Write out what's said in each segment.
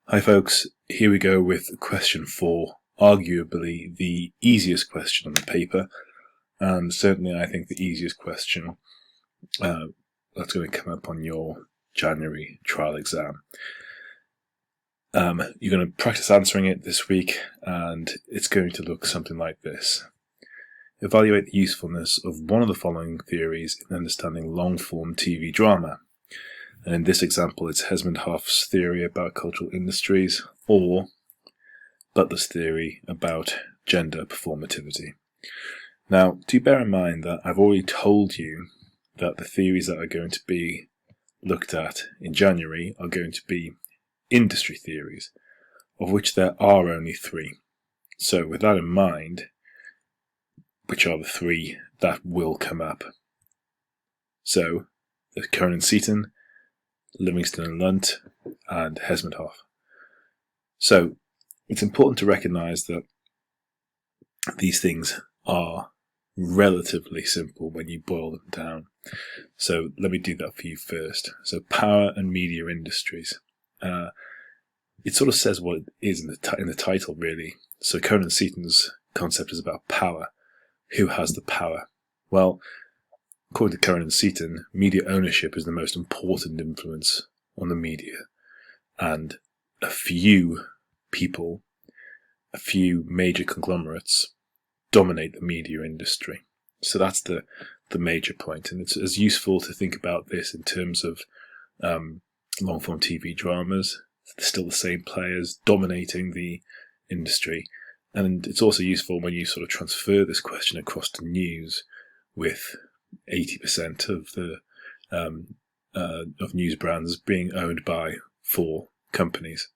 Hi folks, here we go with question 4, arguably the easiest question on the paper, and certainly I think the easiest question that's going to come up on your January trial exam. You're going to practice answering it this week, and it's going to look something like this. Evaluate the usefulness of one of the following theories in understanding long-form TV drama. And in this example, it's Hesmondhalgh's theory about cultural industries, or Butler's theory about gender performativity. Now, do bear in mind that I've already told you that the theories that are going to be looked at in January are going to be industry theories, of which there are only 3. So with that in mind, which are the 3 that will come up? So, there's Cohen and Seaton, Livingston and Lunt, and Hesmondhalgh. So it's important to recognise that these things are relatively simple when you boil them down. So let me do that for you first. So power and media industries. It sort of says what it is in the title, really. So Cohen and Seaton's concept is about power. Who has the power? Well, according to Cohen and Seaton, media ownership is the most important influence on the media, and a few people, a few major conglomerates, dominate the media industry. So that's the major point, and it's as useful to think about this in terms of long-form TV dramas. They're still the same players dominating the industry, and it's also useful when you sort of transfer this question across to news, with 80% of the of news brands being owned by 4 companies.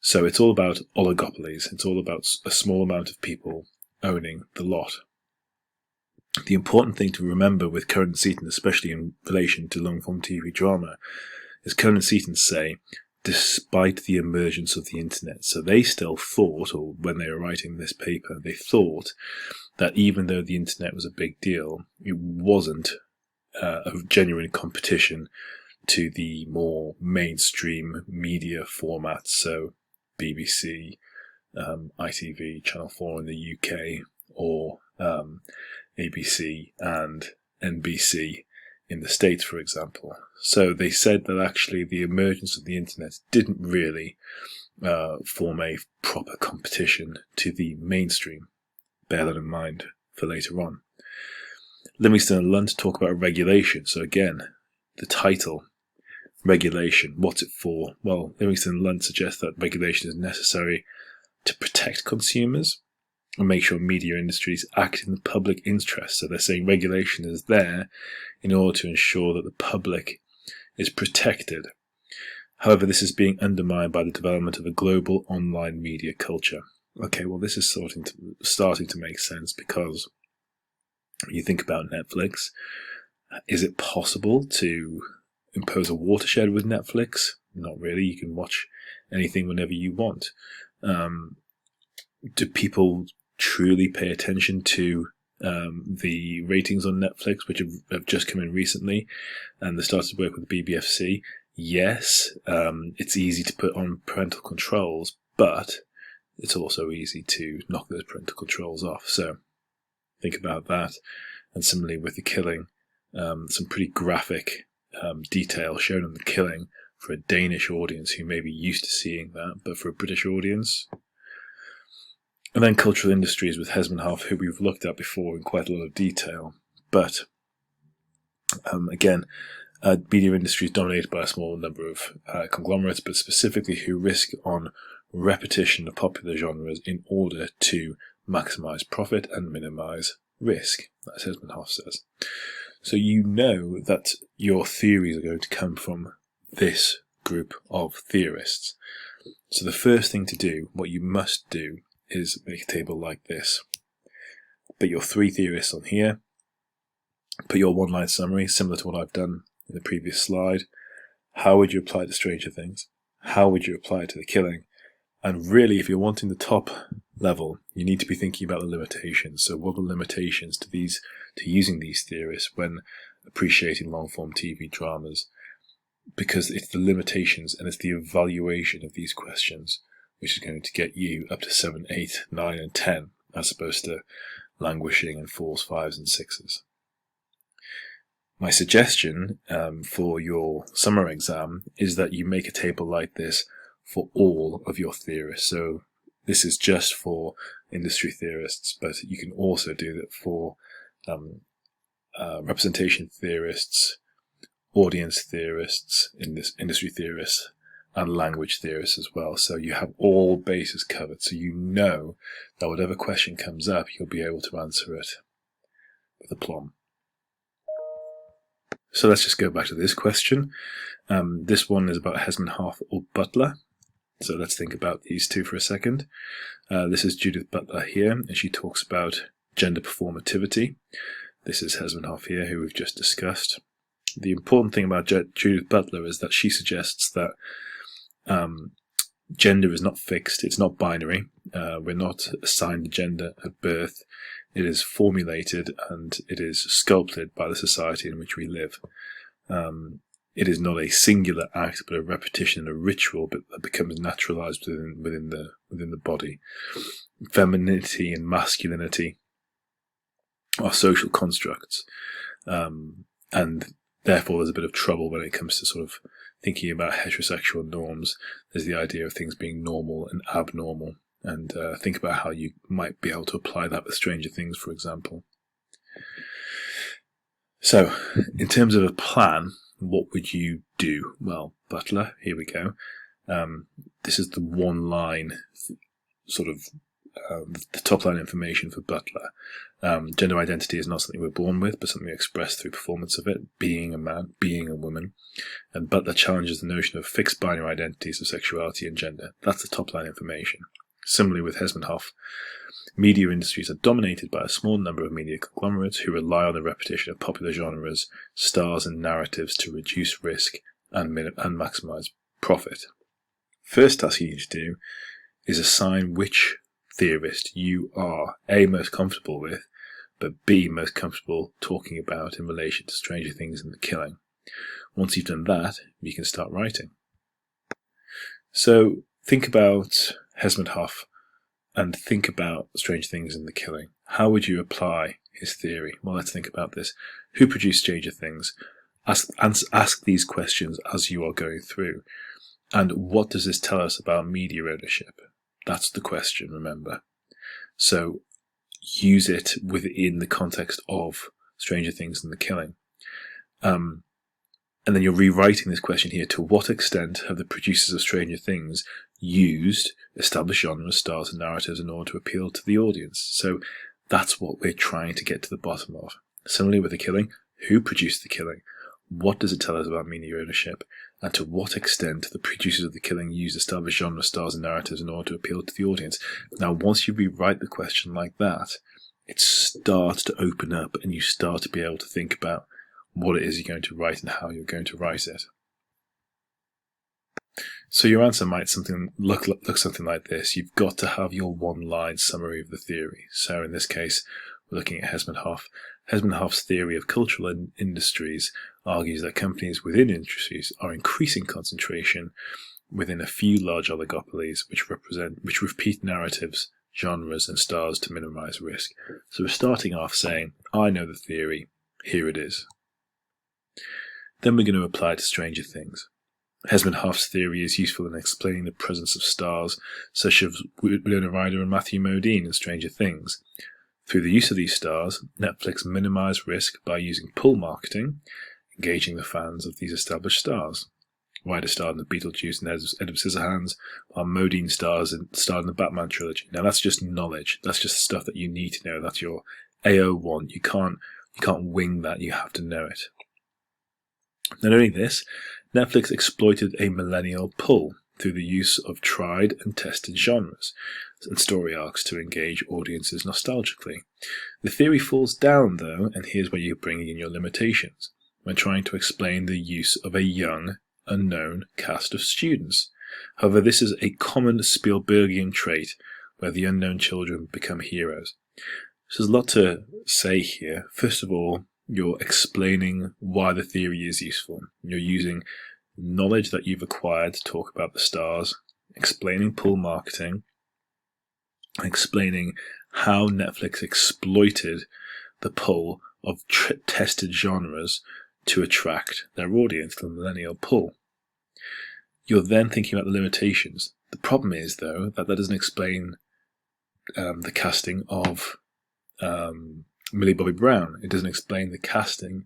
So it's all about oligopolies. It's all about a small amount of people owning the lot. The important thing to remember with Cohen and Seaton, especially in relation to long-form TV drama, is Cohen and Seaton say, despite the emergence of the internet. So they still thought, or when they were writing this paper, they thought that even though the internet was a big deal, it wasn't a genuine competition to the more mainstream media formats. So BBC, ITV, Channel 4 in the UK, or ABC and NBC in the States, for example. So they said that actually the emergence of the internet didn't really form a proper competition to the mainstream. Bear that in mind for later on. Livingston and Lunt talk about regulation. So again, the title, regulation, what's it for? Well, Livingston and Lunt suggest that regulation is necessary to protect consumers and make sure media industries act in the public interest. So they're saying regulation is there in order to ensure that the public is protected. However, this is being undermined by the development of a global online media culture. Okay, well, this is starting to make sense, because you think about Netflix. Is it possible to impose a watershed with Netflix? Not really. You can watch anything whenever you want. Do people truly pay attention to the ratings on Netflix, which have just come in recently, and they started to work with the BBFC? Yes, it's easy to put on parental controls, but it's also easy to knock those parental controls off. So think about that. And similarly with the killing, some pretty graphic detail shown on the killing for a Danish audience who may be used to seeing that, but for a British audience. And then cultural industries with Hesmondhalgh, who we've looked at before in quite a lot of detail. But again, media industry is dominated by a small number of conglomerates, but specifically who risk on repetition of popular genres in order to maximize profit and minimize risk, as Hesmondhalgh says. So you know that your theories are going to come from this group of theorists. So the first thing to do, what you must do, is make a table like this. Put your 3 theorists on here. Put your one-line summary, similar to what I've done in the previous slide. How would you apply it to Stranger Things? How would you apply it to the killing? And really, if you're wanting the top level, you need to be thinking about the limitations. So what are the limitations to using these theorists when appreciating long-form TV dramas? because it's the limitations and it's the evaluation of these questions which is going to get you up to 7, 8, 9 and 10, as opposed to languishing in 4s, 5s and 6s. My suggestion for your summer exam is that you make a table like this for all of your theorists. So this is just for industry theorists, but you can also do that for representation theorists, audience theorists, industry theorists, and language theorists as well. So you have all bases covered, so you know that whatever question comes up, you'll be able to answer it with aplomb. So let's just go back to this question. This one is about Hesmondhalgh or Butler. So let's think about these two for a second. This is Judith Butler here, and she talks about gender performativity. This is Hesmondhalgh here, who we've just discussed. The important thing about Judith Butler is that she suggests that gender is not fixed, it's not binary. We're not assigned a gender at birth. It is formulated and it is sculpted by the society in which we live. It is not a singular act, but a repetition and a ritual that becomes naturalized within the body. Femininity and masculinity are social constructs, and therefore there's a bit of trouble when it comes to sort of thinking about heterosexual norms. There's the idea of things being normal and abnormal, and think about how you might be able to apply that with Stranger Things, for example. So, in terms of a plan, what would you do? Well, Butler, here we go. This is the one line, sort of, the top line information for Butler. Gender identity is not something we're born with, but something expressed through performance of it, being a man, being a woman. And Butler challenges the notion of fixed binary identities of sexuality and gender. That's the top line information. Similarly with Hesmondhalgh, media industries are dominated by a small number of media conglomerates who rely on the repetition of popular genres, stars and narratives to reduce risk and maximize profit. First task you need to do is assign which theorist you are A, most comfortable with, but B, most comfortable talking about in relation to Stranger Things and The Killing. Once you've done that, you can start writing. So think about Hesmondhalgh and think about Stranger Things and The Killing. How would you apply his theory? Well, let's think about this. Who produced Stranger Things? Ask these questions as you are going through. And what does this tell us about media ownership? That's the question, remember. So use it within the context of Stranger Things and The Killing. And then you're rewriting this question here. To what extent have the producers of Stranger Things used established genres, stars and narratives in order to appeal to the audience? So that's what we're trying to get to the bottom of. Similarly with The Killing, who produced The Killing? What does it tell us about media ownership? And to what extent the producers of The Killing used established genre, stars and narratives in order to appeal to the audience? Now, once you rewrite the question like that, it starts to open up and you start to be able to think about what it is you're going to write and how you're going to write it. So your answer might look something like this. You've got to have your one-line summary of the theory. So in this case, we're looking at Hesmondhalgh. Hesmondhalgh's theory of cultural industries argues that companies within industries are increasing concentration within a few large oligopolies which repeat narratives, genres and stars to minimize risk. So we're starting off saying, I know the theory, here it is. Then we're going to apply it to Stranger Things. Hesmondhalgh's theory is useful in explaining the presence of stars such as Winona Ryder and Matthew Modine in Stranger Things. Through the use of these stars, Netflix minimized risk by using pull marketing, engaging the fans of these established stars. Ryder starred in the Beetlejuice and Edward Scissorhands, while Modine starred in the Batman trilogy. Now that's just knowledge. That's just stuff that you need to know. That's your AO1. You can't wing that. You have to know it. Not only this, Netflix exploited a millennial pull through the use of tried and tested genres and story arcs to engage audiences nostalgically. The theory falls down, though, and here's where you're bringing in your limitations, when trying to explain the use of a young, unknown cast of students. However, this is a common Spielbergian trait, where the unknown children become heroes. So there's a lot to say here. First of all, you're explaining why the theory is useful. You're using knowledge that you've acquired to talk about the stars, explaining pull marketing, explaining how Netflix exploited the pull of tested genres to attract their audience, the millennial pull. You're then thinking about the limitations. The problem is, though, that doesn't explain the casting of Millie Bobby Brown. It doesn't explain the casting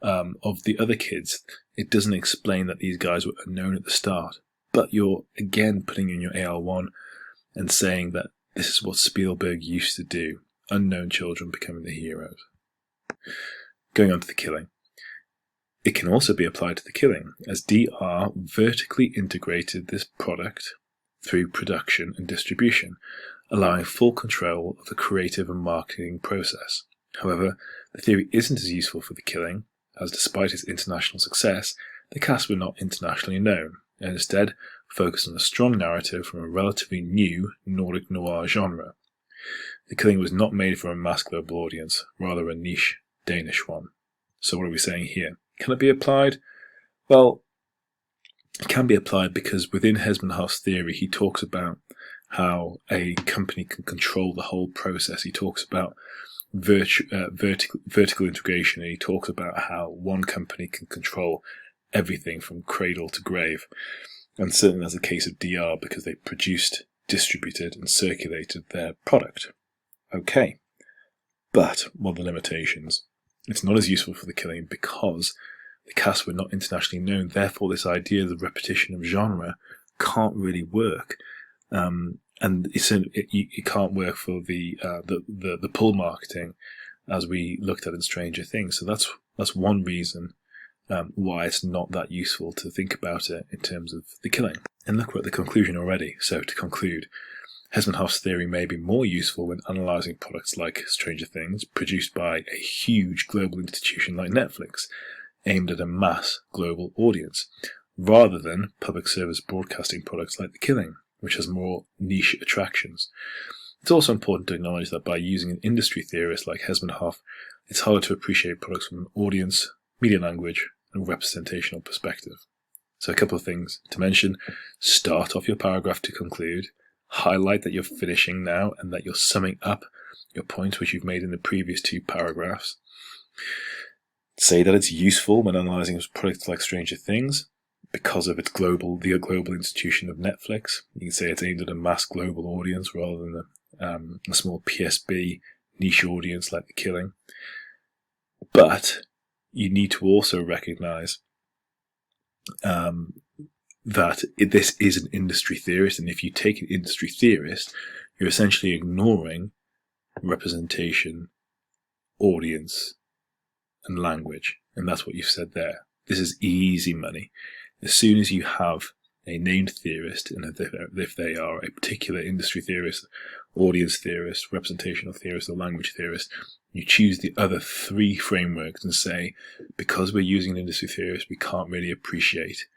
of the other kids. It doesn't explain that these guys were unknown at the start. But you're again putting in your AR1 and saying that this is what Spielberg used to do. Unknown children becoming the heroes. Going on to the killing. It can also be applied to the killing, as DR vertically integrated this product through production and distribution, allowing full control of the creative and marketing process. However, the theory isn't as useful for the killing, as despite its international success, the cast were not internationally known, and instead focused on a strong narrative from a relatively new Nordic noir genre. The killing was not made for a mass global audience, rather a niche Danish one. So what are we saying here? Can it be applied? Well, it can be applied because within Hessenhoff's theory, he talks about how a company can control the whole process. He talks about vertical integration, and he talks about how one company can control everything from cradle to grave. And certainly that's the case of DR because they produced, distributed, and circulated their product. Okay, but what are the limitations? It's not as useful for the killing because the cast were not internationally known. Therefore, this idea of the repetition of genre can't really work, and it can't work for the pull marketing as we looked at in Stranger Things. So that's one reason why it's not that useful to think about it in terms of the killing. And look, we're at the conclusion already. So to conclude, Hessenhoff's theory may be more useful when analysing products like Stranger Things, produced by a huge global institution like Netflix, aimed at a mass global audience, rather than public service broadcasting products like The Killing, which has more niche attractions. It's also important to acknowledge that by using an industry theorist like Hessenhoff, it's harder to appreciate products from an audience, media language, and representational perspective. So a couple of things to mention. Start off your paragraph to conclude. Highlight that you're finishing now and that you're summing up your points which you've made in the previous two paragraphs. Say that it's useful when analysing products like Stranger Things because of its the global institution of Netflix. You can say it's aimed at a mass global audience rather than a small PSB niche audience like The Killing. But you need to also recognise that this is an industry theorist, and if you take an industry theorist, you're essentially ignoring representation, audience, and language. And that's what you've said there. This is easy money. As soon as you have a named theorist, and if they are a particular industry theorist, audience theorist, representational theorist, or language theorist, you choose the other three frameworks and say, because we're using an industry theorist, we can't really appreciate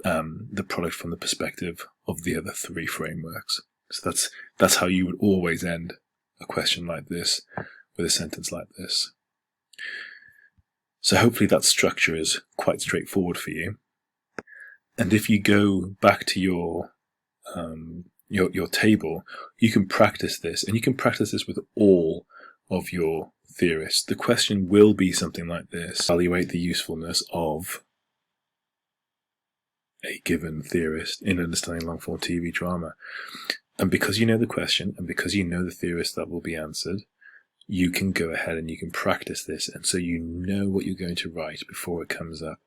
the product from the perspective of the other three frameworks. So that's how you would always end a question like this with a sentence like this. So hopefully that structure is quite straightforward for you. And if you go back to your table, you can practice this, and you can practice this with all of your theorists. The question will be something like this: evaluate the usefulness of a given theorist in understanding long-form TV drama. And because you know the question, and because you know the theorist that will be answered, you can go ahead and you can practice this, and so you know what you're going to write before it comes up.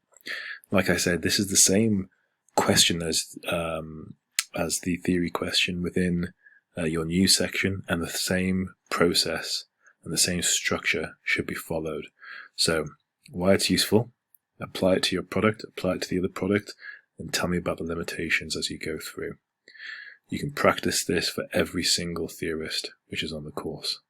Like I said, this is the same question as the theory question within your news section, and the same process and the same structure should be followed. So why it's useful, apply it to your product, apply it to the other product, and tell me about the limitations as you go through. You can practice this for every single theorist which is on the course.